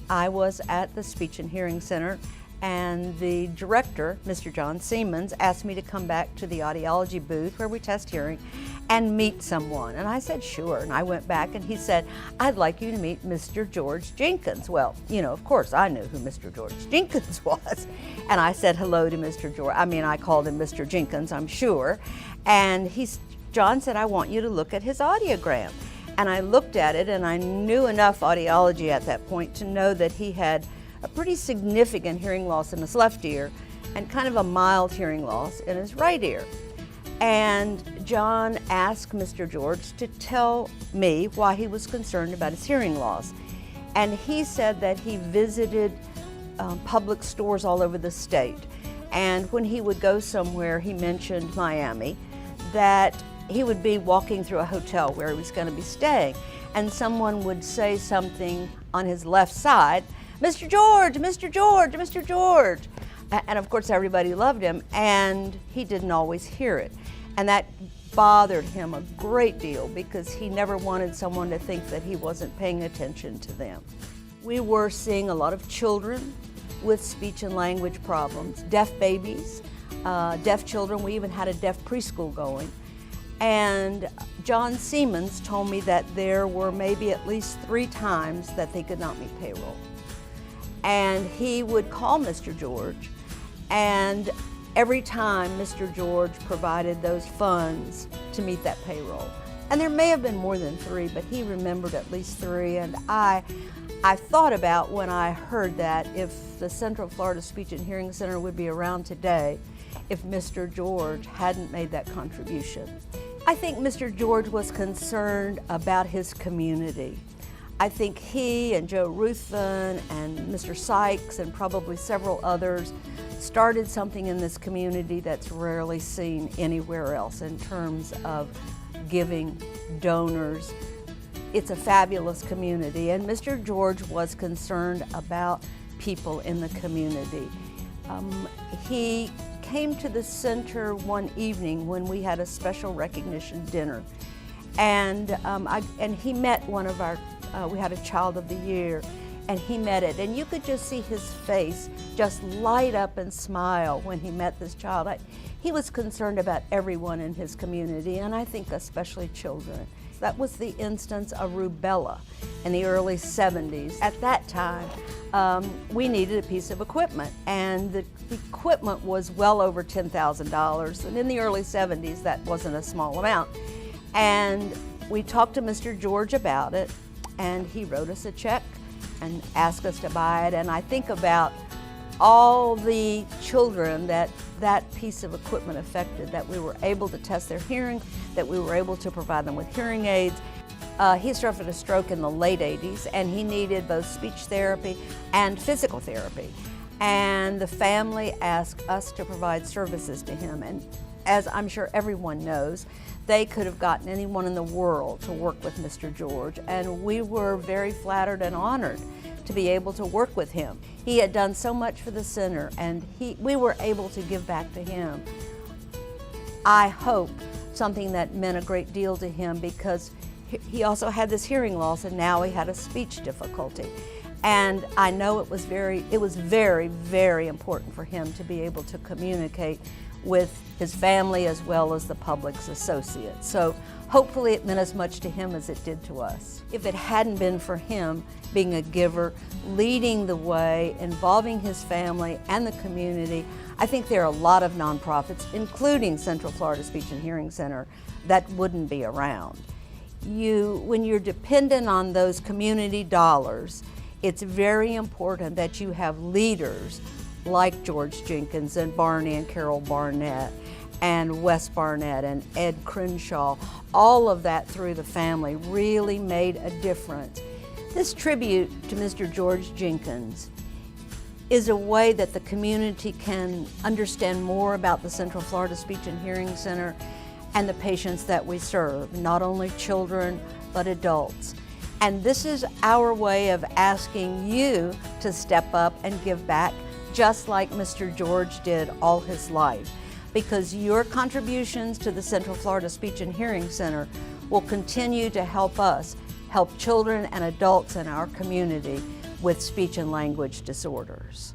I was at the Speech and Hearing Center, and the director, Mr. John Seamens, asked me to come back to the audiology booth where we test hearing and meet someone. And I said, sure. And I went back and he said, I'd like you to meet Mr. George Jenkins. Well, you know, of course I knew who Mr. George Jenkins was. And I said hello to Mr. George. I mean, I called him Mr. Jenkins, I'm sure. And John said, I want you to look at his audiogram. And I looked at it, and I knew enough audiology at that point to know that he had a pretty significant hearing loss in his left ear and kind of a mild hearing loss in his right ear. And John asked Mr. George to tell me why he was concerned about his hearing loss. And he said that he visited Publix stores all over the state. And when he would go somewhere, he mentioned Miami, that he would be walking through a hotel where he was going to be staying, and someone would say something on his left side, Mr. George, Mr. George, Mr. George. And of course everybody loved him, and he didn't always hear it. And that bothered him a great deal because he never wanted someone to think that he wasn't paying attention to them. We were seeing a lot of children with speech and language problems, deaf babies, deaf children. We even had a deaf preschool going. And John Seamens told me that there were maybe at least 3 times that they could not meet payroll. And he would call Mr. George, and every time Mr. George provided those funds to meet that payroll. And there may have been more than 3, but he remembered at least 3. And I thought about when I heard that if the Central Florida Speech and Hearing Center would be around today if Mr. George hadn't made that contribution. I think Mr. George was concerned about his community. I think he and Joe Ruthven and Mr. Sykes and probably several others started something in this community that's rarely seen anywhere else in terms of giving, donors. It's a fabulous community, and Mr. George was concerned about people in the community. He came to the center one evening when we had a special recognition dinner, and he met one of our, we had a Child of the Year, and he met it, and you could just see his face just light up and smile when he met this child. He was concerned about everyone in his community, and I think especially children. That was the instance of rubella in the early 70s. At that time, we needed a piece of equipment, and the equipment was well over $10,000, and in the early 70s, that wasn't a small amount. And we talked to Mr. George about it, and he wrote us a check and asked us to buy it. And I think about all the children that piece of equipment affected, that we were able to test their hearing, that we were able to provide them with hearing aids. He suffered a stroke in the late 80s, and he needed both speech therapy and physical therapy. And the family asked us to provide services to him. And as I'm sure everyone knows, they could have gotten anyone in the world to work with Mr. George, and we were very flattered and honored to be able to work with him. He had done so much for the center, and we were able to give back to him. I hope something that meant a great deal to him, because he also had this hearing loss, and now he had a speech difficulty. And I know it was very, very important for him to be able to communicate with his family as well as the Publix associates. So hopefully it meant as much to him as it did to us. If it hadn't been for him being a giver, leading the way, involving his family and the community, I think there are a lot of nonprofits, including Central Florida Speech and Hearing Center, that wouldn't be around. When you're dependent on those community dollars, it's very important that you have leaders like George Jenkins and Barney and Carol Barnett and Wes Barnett and Ed Crenshaw. All of that through the family really made a difference. This tribute to Mr. George Jenkins is a way that the community can understand more about the Central Florida Speech and Hearing Center and the patients that we serve, not only children, but adults. And this is our way of asking you to step up and give back, just like Mr. George did all his life, because your contributions to the Central Florida Speech and Hearing Center will continue to help us help children and adults in our community with speech and language disorders.